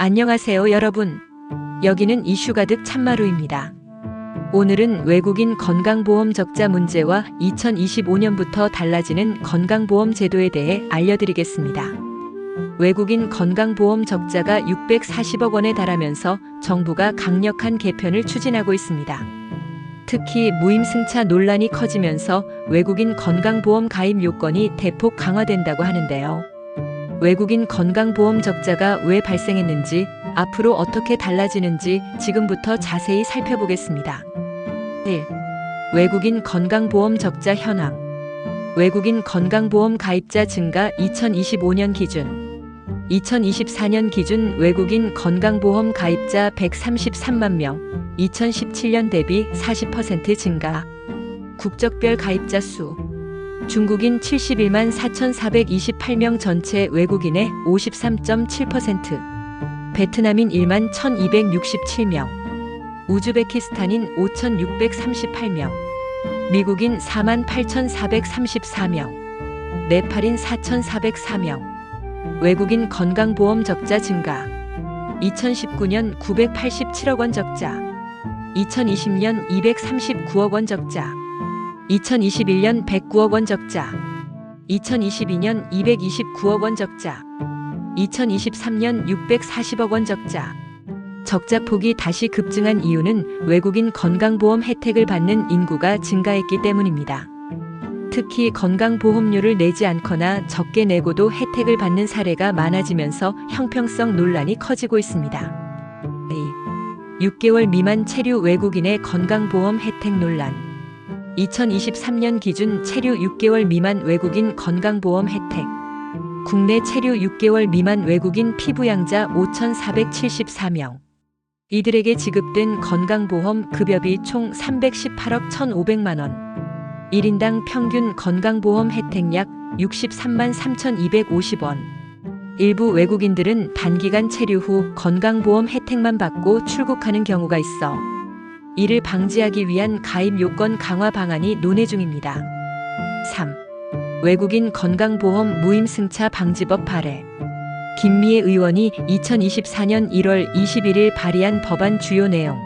안녕하세요 여러분. 여기는 이슈 가득 참마루입니다. 오늘은 외국인 건강보험 적자 문제와 2025년부터 달라지는 건강보험 제도에 대해 알려드리겠습니다. 외국인 건강보험 적자가 640억 원에 달하면서 정부가 강력한 개편을 추진하고 있습니다. 특히 무임승차 논란이 커지면서 외국인 건강보험 가입 요건이 대폭 강화된다고 하는데요. 외국인 건강보험 적자가 왜 발생했는지, 앞으로 어떻게 달라지는지 지금부터 자세히 살펴보겠습니다. 1. 외국인 건강보험 적자 현황. 외국인 건강보험 가입자 증가 2025년 기준. 2024년 기준 외국인 건강보험 가입자 133만 명, 2017년 대비 40% 증가. 국적별 가입자 수. 중국인 71만 4,428명 전체 외국인의 53.7%, 베트남인 1만 1,267명, 우즈베키스탄인 5,638명, 미국인 4만 8,434명, 네팔인 4,404명. 외국인 건강보험 적자 증가. 2019년 987억 원 적자, 2020년 239억 원 적자, 2021년 109억 원 적자, 2022년 229억 원 적자, 2023년 640억 원 적자. 적자 폭이 다시 급증한 이유는 외국인 건강보험 혜택을 받는 인구가 증가했기 때문입니다. 특히 건강보험료를 내지 않거나 적게 내고도 혜택을 받는 사례가 많아지면서 형평성 논란이 커지고 있습니다. 6개월 미만 체류 외국인의 건강보험 혜택 논란. 2023년 기준 체류 6개월 미만 외국인 건강보험 혜택. 국내 체류 6개월 미만 외국인 피부양자 5,474명. 이들에게 지급된 건강보험 급여비 총 318억 1,500만 원. 1인당 평균 건강보험 혜택 약 63만 3,250원. 일부 외국인들은 단기간 체류 후 건강보험 혜택만 받고 출국하는 경우가 있어 이를 방지하기 위한 가입 요건 강화 방안이 논의 중입니다. 3. 외국인 건강보험 무임승차 방지법 발의. 김미애 의원이 2024년 1월 21일 발의한 법안 주요 내용.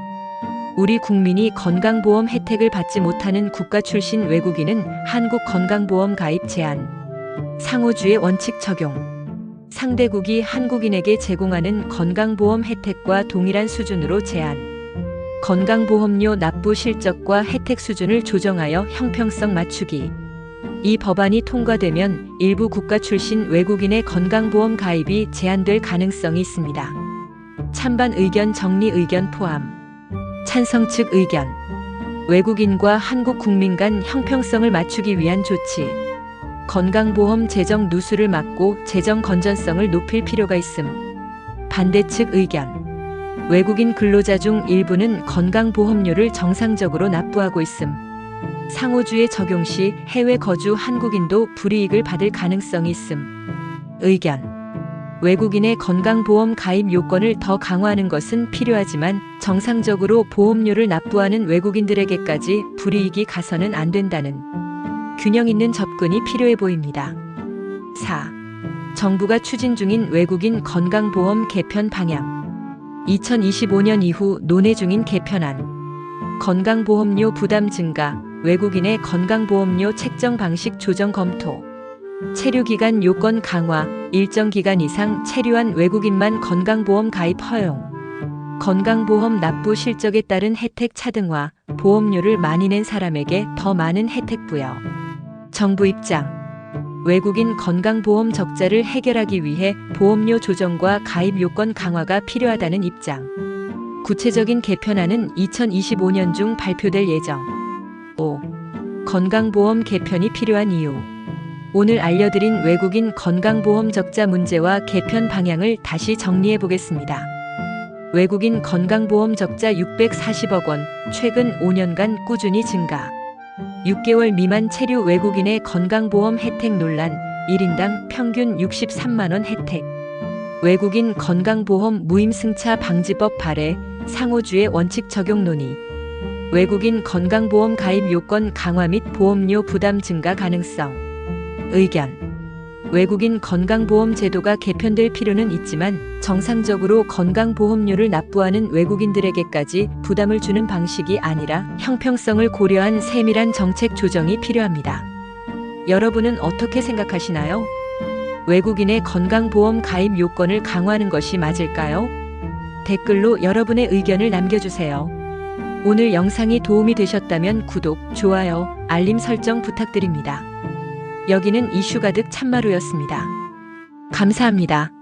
우리 국민이 건강보험 혜택을 받지 못하는 국가 출신 외국인은 한국 건강보험 가입 제한. 상호주의 원칙 적용. 상대국이 한국인에게 제공하는 건강보험 혜택과 동일한 수준으로 제한. 건강보험료 납부 실적과 혜택 수준을 조정하여 형평성 맞추기. 이 법안이 통과되면 일부 국가 출신 외국인의 건강보험 가입이 제한될 가능성이 있습니다. 찬반 의견 정리 의견 포함. 찬성 측 의견. 외국인과 한국 국민 간 형평성을 맞추기 위한 조치. 건강보험 재정 누수를 막고 재정 건전성을 높일 필요가 있음. 반대 측 의견. 외국인 근로자 중 일부는 건강보험료를 정상적으로 납부하고 있음. 상호주의 적용 시 해외 거주 한국인도 불이익을 받을 가능성이 있음. 의견. 외국인의 건강보험 가입 요건을 더 강화하는 것은 필요하지만 정상적으로 보험료를 납부하는 외국인들에게까지 불이익이 가서는 안 된다는 균형 있는 접근이 필요해 보입니다. 4. 정부가 추진 중인 외국인 건강보험 개편 방향. 2025년 이후 논의 중인 개편안. 건강보험료 부담 증가, 외국인의 건강보험료 책정 방식 조정 검토. 체류기간 요건 강화, 일정 기간 이상 체류한 외국인만 건강보험 가입 허용. 건강보험 납부 실적에 따른 혜택 차등화, 보험료를 많이 낸 사람에게 더 많은 혜택 부여. 정부 입장. 외국인 건강보험 적자를 해결하기 위해 보험료 조정과 가입 요건 강화가 필요하다는 입장. 구체적인 개편안은 2025년 중 발표될 예정. 5. 건강보험 개편이 필요한 이유. 오늘 알려드린 외국인 건강보험 적자 문제와 개편 방향을 다시 정리해 보겠습니다. 외국인 건강보험 적자 640억 원, 최근 5년간 꾸준히 증가. 6개월 미만 체류 외국인의 건강보험 혜택 논란, 1인당 평균 63만 원 혜택. 외국인 건강보험 무임승차 방지법 발의, 상호주의 원칙 적용 논의. 외국인 건강보험 가입 요건 강화 및 보험료 부담 증가 가능성. 의견. 외국인 건강보험 제도가 개편될 필요는 있지만 정상적으로 건강보험료를 납부하는 외국인들에게까지 부담을 주는 방식이 아니라 형평성을 고려한 세밀한 정책 조정이 필요합니다. 여러분은 어떻게 생각하시나요? 외국인의 건강보험 가입 요건을 강화하는 것이 맞을까요? 댓글로 여러분의 의견을 남겨주세요. 오늘 영상이 도움이 되셨다면 구독, 좋아요, 알림 설정 부탁드립니다. 여기는 이슈 가득 참마루였습니다. 감사합니다.